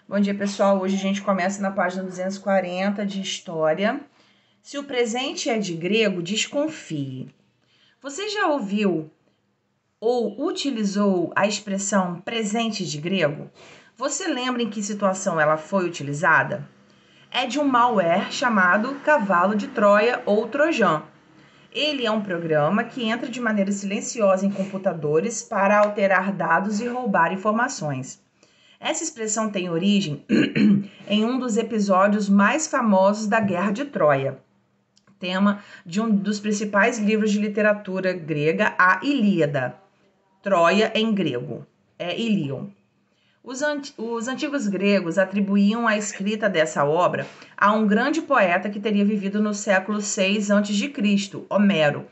Bom dia, pessoal. Hoje a gente começa na página 240 de História. Se o presente é de grego, desconfie. Você já ouviu ou utilizou a expressão presente de grego? Você lembra em que situação ela foi utilizada? É de um malware chamado Cavalo de Troia ou Trojan. Ele é um programa que entra de maneira silenciosa em computadores para alterar dados e roubar informações. Essa expressão tem origem em um dos episódios mais famosos da Guerra de Troia, tema de um dos principais livros de literatura grega, a Ilíada. Troia em grego é Ilion. Os antigos gregos atribuíam a escrita dessa obra a um grande poeta que teria vivido no século 6 a.C., Homero.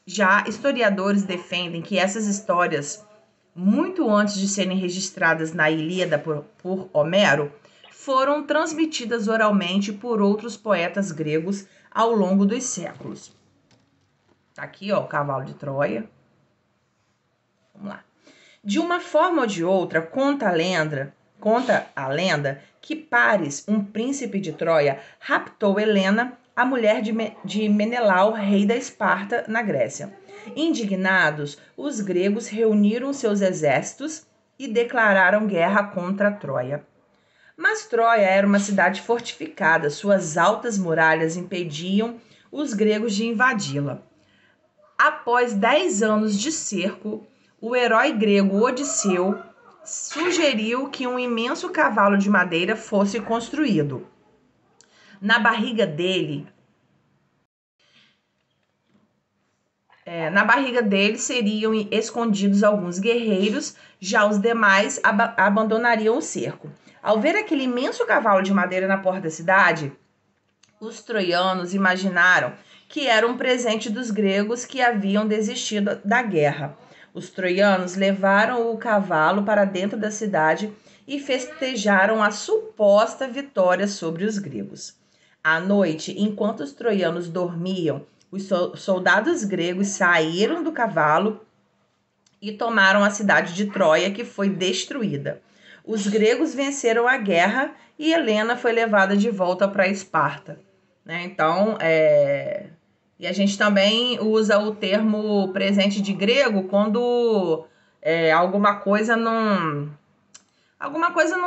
Já historiadores defendem que essas histórias, muito antes de serem registradas na Ilíada por Homero, foram transmitidas oralmente por outros poetas gregos ao longo dos séculos. Tá aqui, ó, o cavalo de Troia. Vamos lá. De uma forma ou de outra, conta a lenda que Paris, um príncipe de Troia, raptou Helena, a mulher de Menelau, rei da Esparta, na Grécia. Indignados, os gregos reuniram seus exércitos e declararam guerra contra Troia. Mas Troia era uma cidade fortificada, suas altas muralhas impediam os gregos de invadi-la. Após 10 anos de cerco, o herói grego Odisseu sugeriu que um imenso cavalo de madeira fosse construído. Na barriga dele seriam escondidos alguns guerreiros, já os demais abandonariam o cerco. Ao ver aquele imenso cavalo de madeira na porta da cidade, os troianos imaginaram que era um presente dos gregos que haviam desistido da guerra. Os troianos levaram o cavalo para dentro da cidade e festejaram a suposta vitória sobre os gregos. À noite, enquanto os troianos dormiam, os soldados gregos saíram do cavalo e tomaram a cidade de Troia, que foi destruída. Os gregos venceram a guerra e Helena foi levada de volta para Esparta. Então, e a gente também usa o termo presente de grego quando alguma coisa não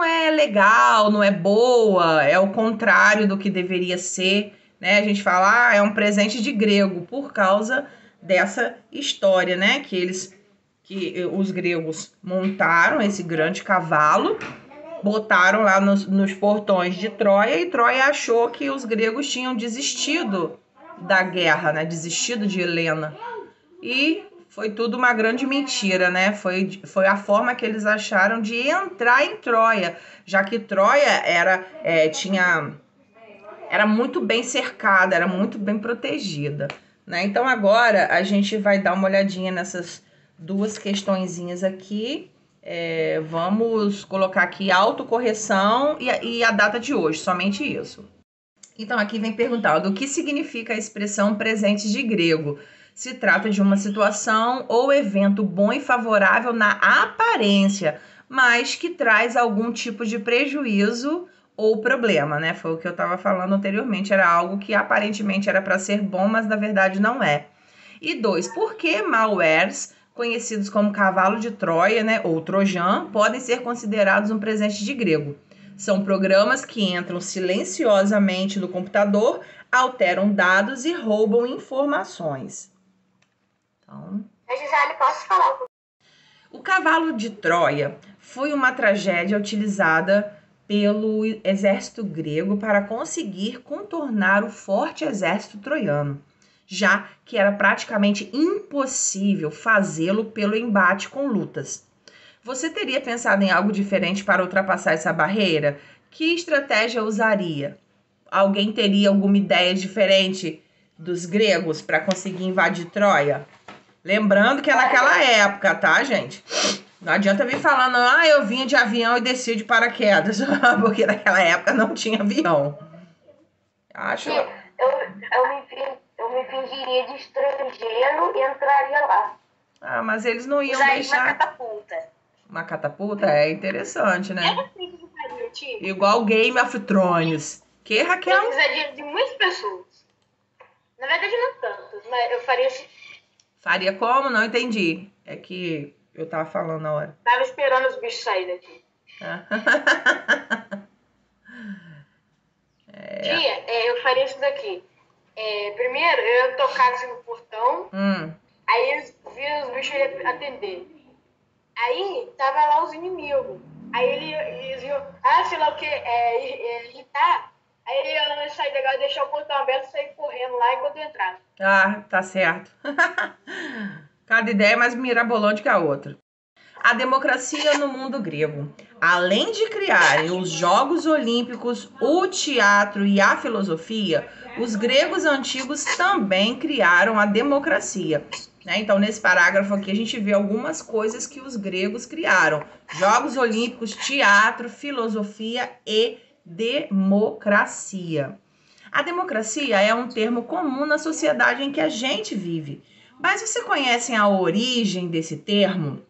é legal, não é boa, é o contrário do que deveria ser, né? A gente fala, é um presente de grego por causa dessa história, né? Que os gregos montaram esse grande cavalo, botaram lá nos portões de Troia e Troia achou que os gregos tinham desistido da guerra, né? Desistido de Helena. E foi tudo uma grande mentira, né? Foi a forma que eles acharam de entrar em Troia, já que Troia era muito bem cercada, era muito bem protegida, né? Então agora a gente vai dar uma olhadinha nessas duas questõezinhas aqui. Vamos colocar aqui autocorreção e a data de hoje, somente isso. Então aqui vem perguntar do que significa a expressão presente de grego. Se trata de uma situação ou evento bom e favorável na aparência, mas que traz algum tipo de prejuízo ou problema, né? Foi o que eu estava falando anteriormente, era algo que aparentemente era para ser bom, mas na verdade não é. E 2, por que malwares, conhecidos como cavalo de Troia, né, ou Trojan, podem ser considerados um presente de grego? São programas que entram silenciosamente no computador, alteram dados e roubam informações. Então, Gisele, posso falar? O cavalo de Troia foi uma tragédia utilizada pelo exército grego para conseguir contornar o forte exército troiano, já que era praticamente impossível fazê-lo pelo embate com lutas. Você teria pensado em algo diferente para ultrapassar essa barreira? Que estratégia usaria? Alguém teria alguma ideia diferente dos gregos para conseguir invadir Troia? Lembrando que é naquela época, tá, gente? Não adianta vir falando, eu vinha de avião e desci de paraquedas, porque naquela época não tinha avião. Acho. Eu me fingiria de estrangeiro e entraria lá. Mas eles não iam Usaria deixar. uma catapulta. Uma catapulta é interessante, né? Eu não sei o que faria. tia. Igual Game of Thrones. Que, Eu Raquel? precisaria de muitas pessoas. Na verdade, não tantas, mas eu faria assim. Faria como? Não entendi. É que eu tava falando na hora. Tava esperando os bichos saírem daqui. Tia, eu faria isso daqui. Primeiro, eu ia tocar assim no portão, aí eles viram os bichos iam atender. Aí, tava lá os inimigos. Aí eles iam, sei lá o que, irritar. Aí ele ia sair legal, deixar o portão aberto e sair correndo lá enquanto eu entrava. Ah, tá certo. Cada ideia é mais mirabolante que a outra. A democracia no mundo grego. Além de criarem os Jogos Olímpicos, o teatro e a filosofia, os gregos antigos também criaram a democracia. Né? Então, nesse parágrafo aqui, a gente vê algumas coisas que os gregos criaram. Jogos Olímpicos, teatro, filosofia e democracia. A democracia é um termo comum na sociedade em que a gente vive. Mas você conhece a origem desse termo?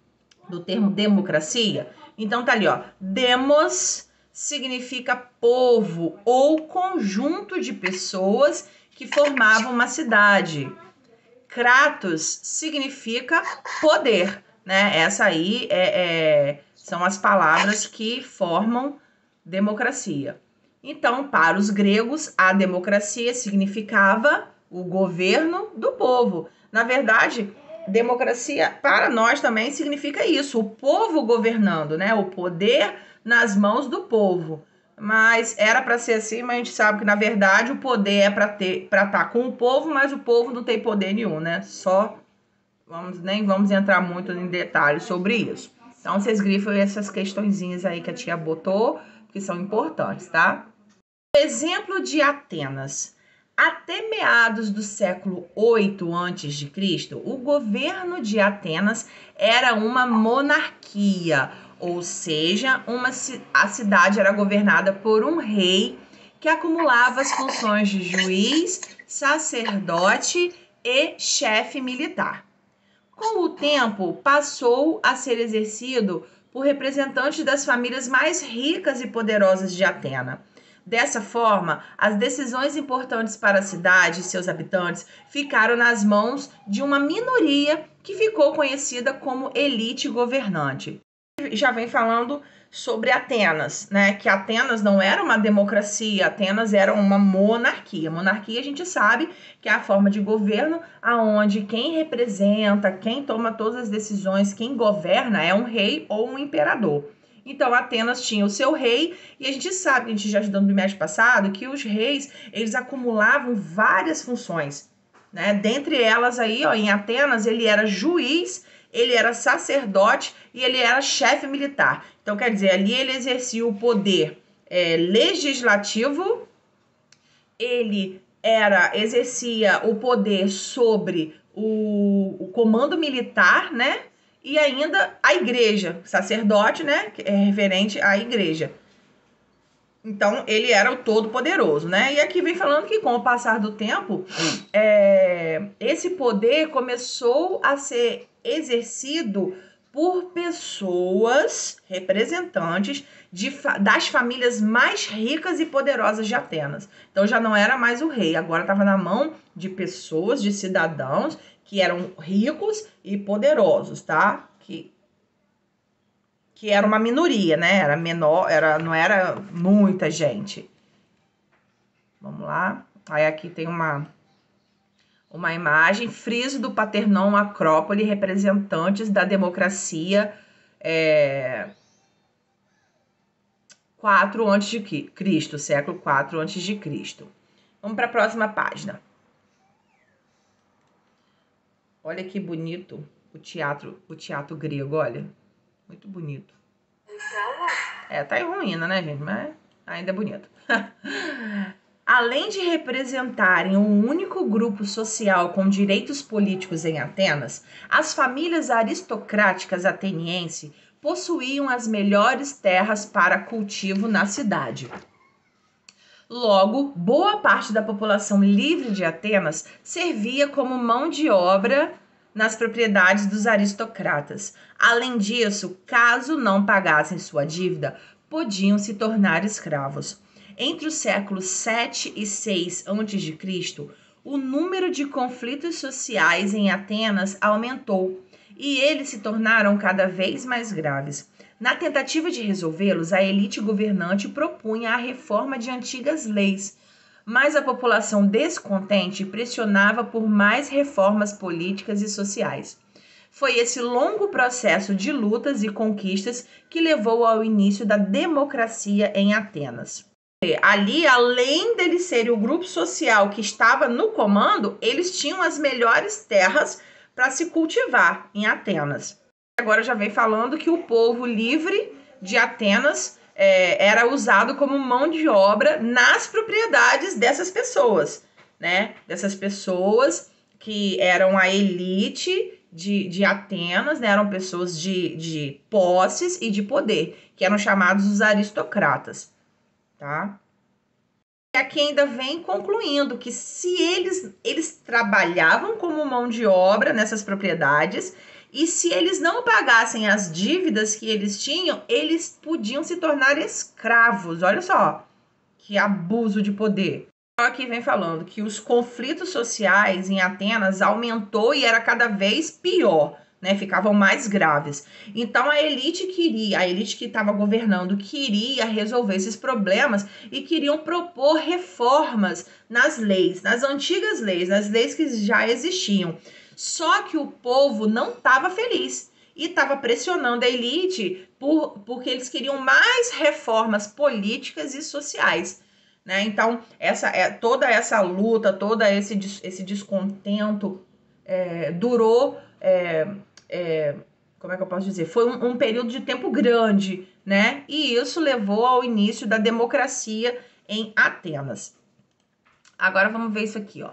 Do termo democracia? Então tá ali, ó. Demos significa povo ou conjunto de pessoas que formavam uma cidade. Kratos significa poder, né? Essa aí são as palavras que formam democracia. Então, para os gregos, a democracia significava o governo do povo. Na verdade, democracia para nós também significa isso, o povo governando, né? O poder nas mãos do povo. Mas era para ser assim, mas a gente sabe que na verdade o poder é para estar com o povo, mas o povo não tem poder nenhum, né? Nem vamos entrar muito em detalhes sobre isso. Então vocês grifam essas questõezinhas aí que a tia botou, que são importantes, tá? Exemplo de Atenas. Até meados do século 8 a.C., o governo de Atenas era uma monarquia, ou seja, a cidade era governada por um rei que acumulava as funções de juiz, sacerdote e chefe militar. Com o tempo, passou a ser exercido por representantes das famílias mais ricas e poderosas de Atenas. Dessa forma, as decisões importantes para a cidade e seus habitantes ficaram nas mãos de uma minoria que ficou conhecida como elite governante. Já vem falando sobre Atenas, né? Que Atenas não era uma democracia, Atenas era uma monarquia. Monarquia, a gente sabe que é a forma de governo aonde quem representa, quem toma todas as decisões, quem governa é um rei ou um imperador. Então, Atenas tinha o seu rei, e a gente sabe, a gente já estudou no bimestre passado, que os reis, eles acumulavam várias funções, né? Dentre elas aí, ó, em Atenas, ele era juiz, ele era sacerdote e ele era chefe militar. Então, quer dizer, ali ele exercia o poder legislativo, ele exercia o poder sobre o comando militar, né? E ainda a igreja, sacerdote, né? Que é referente à igreja. Então, ele era o todo-poderoso, né? E aqui vem falando que, com o passar do tempo, esse poder começou a ser exercido por pessoas, representantes das famílias mais ricas e poderosas de Atenas. Então, já não era mais o rei, agora estava na mão de pessoas, de cidadãos que eram ricos e poderosos, tá? Que era uma minoria, né? Era menor, não era muita gente. Vamos lá. Aí aqui tem uma imagem, friso do Paternon Acrópole, representantes da democracia 4 a.C., século 4 a.C. Vamos para a próxima página. Olha que bonito o teatro grego, olha. Muito bonito. Tá em ruína, né, gente? Mas ainda é bonito. Além de representarem um único grupo social com direitos políticos em Atenas, as famílias aristocráticas atenienses possuíam as melhores terras para cultivo na cidade. Logo, boa parte da população livre de Atenas servia como mão de obra nas propriedades dos aristocratas. Além disso, caso não pagassem sua dívida, podiam se tornar escravos. Entre os séculos 7 e 6 a.C., o número de conflitos sociais em Atenas aumentou e eles se tornaram cada vez mais graves. Na tentativa de resolvê-los, a elite governante propunha a reforma de antigas leis, mas a população descontente pressionava por mais reformas políticas e sociais. Foi esse longo processo de lutas e conquistas que levou ao início da democracia em Atenas. Ali, além deles serem o grupo social que estava no comando, eles tinham as melhores terras para se cultivar em Atenas. Agora já vem falando que o povo livre de Atenas era usado como mão de obra nas propriedades dessas pessoas, né? Dessas pessoas que eram a elite de Atenas, né? Eram pessoas de posses e de poder, que eram chamados os aristocratas. Tá? E aqui ainda vem concluindo que se eles trabalhavam como mão de obra nessas propriedades e se eles não pagassem as dívidas que eles tinham, eles podiam se tornar escravos. Olha só, que abuso de poder. Aqui vem falando que os conflitos sociais em Atenas aumentou e era cada vez pior. Né, ficavam mais graves. Então a elite que estava governando queria resolver esses problemas e queriam propor reformas nas leis, nas antigas leis, nas leis que já existiam. Só que o povo não estava feliz e estava pressionando a elite porque eles queriam mais reformas políticas e sociais. Né? Então toda essa luta, todo esse descontento durou... como é que eu posso dizer? Foi um período de tempo grande, né? E isso levou ao início da democracia em Atenas. Agora vamos ver isso aqui, ó.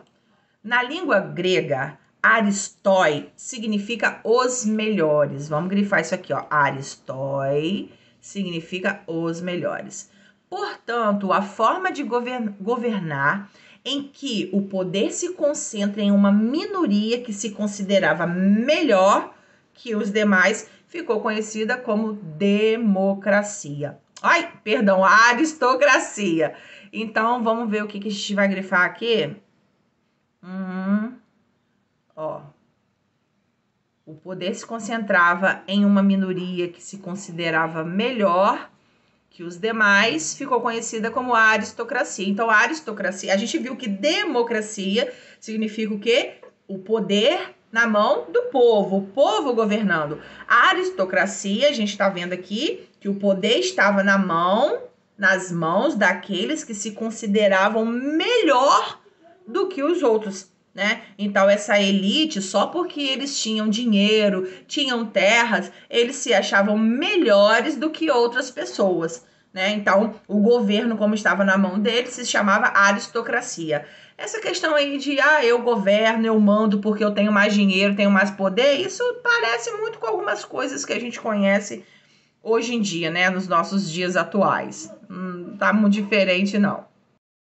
Na língua grega, aristói significa os melhores. Vamos grifar isso aqui, ó. Aristói significa os melhores. Portanto, a forma de governar em que o poder se concentra em uma minoria que se considerava melhor que os demais, ficou conhecida como democracia. Aristocracia. Então, vamos ver o que a gente vai grifar aqui. O poder se concentrava em uma minoria que se considerava melhor que os demais, ficou conhecida como aristocracia. Então, a aristocracia, a gente viu que democracia significa o quê? O poder na mão do povo, o povo governando. A aristocracia, a gente está vendo aqui que o poder estava nas mãos daqueles que se consideravam melhor do que os outros, né? Então, essa elite, só porque eles tinham dinheiro, tinham terras, eles se achavam melhores do que outras pessoas, né? Então, o governo, como estava na mão deles, se chamava aristocracia. Essa questão aí de, eu governo, eu mando porque eu tenho mais dinheiro, tenho mais poder, isso parece muito com algumas coisas que a gente conhece hoje em dia, né? Nos nossos dias atuais. Não tá muito diferente, não.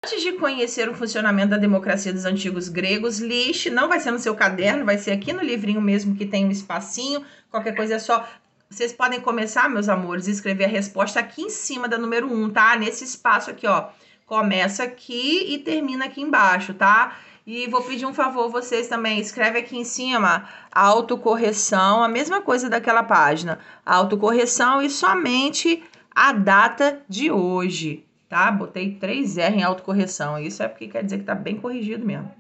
Antes de conhecer o funcionamento da democracia dos antigos gregos, liste, não vai ser no seu caderno, vai ser aqui no livrinho mesmo que tem um espacinho, qualquer coisa é só... Vocês podem começar, meus amores, a escrever a resposta aqui em cima da número 1, tá? Nesse espaço aqui, ó. Começa aqui e termina aqui embaixo, tá? E vou pedir um favor, vocês também, escreve aqui em cima, autocorreção, a mesma coisa daquela página. Autocorreção e somente a data de hoje. Tá? Botei 3R em autocorreção. Isso é porque quer dizer que tá bem corrigido mesmo.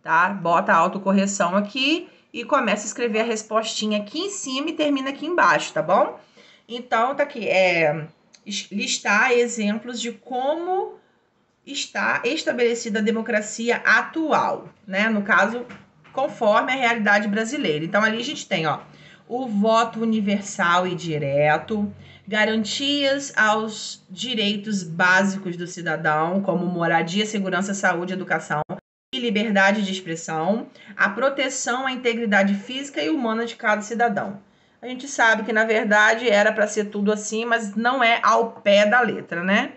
Tá? Bota a autocorreção aqui e começa a escrever a respostinha aqui em cima e termina aqui embaixo, tá bom? Então, tá aqui. Listar exemplos de como está estabelecida a democracia atual, né? No caso, conforme a realidade brasileira. Então, ali a gente tem, ó, o voto universal e direto, garantias aos direitos básicos do cidadão, como moradia, segurança, saúde, educação e liberdade de expressão, a proteção à integridade física e humana de cada cidadão. A gente sabe que, na verdade, era para ser tudo assim, mas não é ao pé da letra, né?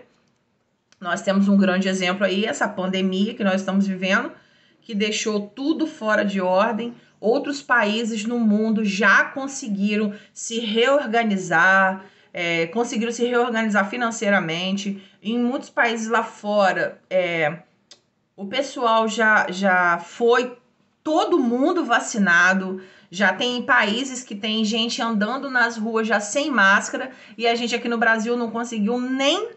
Nós temos um grande exemplo aí, essa pandemia que nós estamos vivendo, que deixou tudo fora de ordem. Outros países no mundo já conseguiram se reorganizar, conseguiram se reorganizar financeiramente. Em muitos países lá fora, o pessoal já foi todo mundo vacinado. Já tem países que tem gente andando nas ruas já sem máscara, e a gente aqui no Brasil não conseguiu nem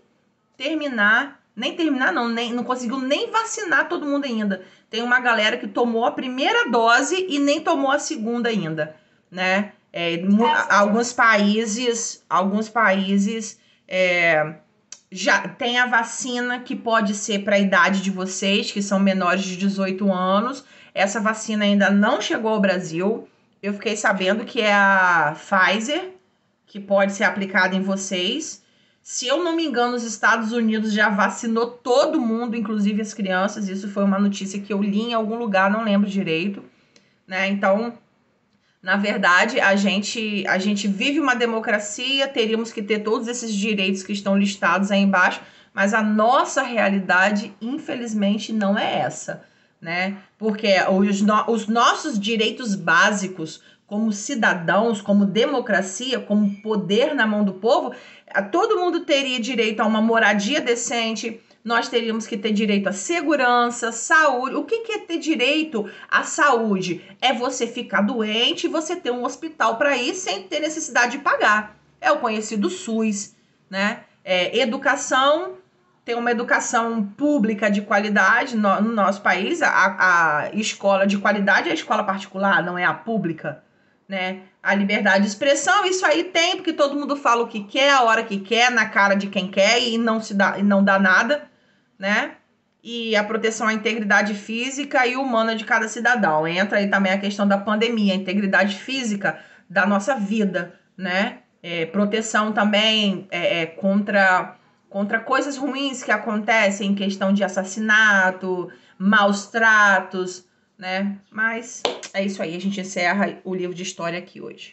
não conseguiu nem vacinar todo mundo ainda. Tem uma galera que tomou a primeira dose e nem tomou a segunda ainda, né? Alguns países já tem a vacina que pode ser para a idade de vocês, que são menores de 18 anos. Essa vacina ainda não chegou ao Brasil. Eu fiquei sabendo que é a Pfizer, que pode ser aplicada em vocês. Se eu não me engano, os Estados Unidos já vacinou todo mundo, inclusive as crianças. Isso foi uma notícia que eu li em algum lugar, não lembro direito, né? Então, na verdade, a gente vive uma democracia, teríamos que ter todos esses direitos que estão listados aí embaixo, mas a nossa realidade, infelizmente, não é essa, né? Porque os nossos direitos básicos como cidadãos, como democracia, como poder na mão do povo, todo mundo teria direito a uma moradia decente, nós teríamos que ter direito à segurança, saúde. O que é ter direito à saúde? É você ficar doente e você ter um hospital para ir sem ter necessidade de pagar. É o conhecido SUS, né? Educação, ter uma educação pública de qualidade no nosso país. A escola de qualidade é a escola particular, não é a pública, né? A liberdade de expressão, isso aí tem, porque todo mundo fala o que quer, a hora que quer, na cara de quem quer e não dá nada, né? E a proteção à integridade física e humana de cada cidadão. Entra aí também a questão da pandemia, a integridade física da nossa vida, né? Proteção também contra coisas ruins que acontecem em questão de assassinato, maus tratos, né? Mas é isso aí, a gente encerra o livro de história aqui hoje.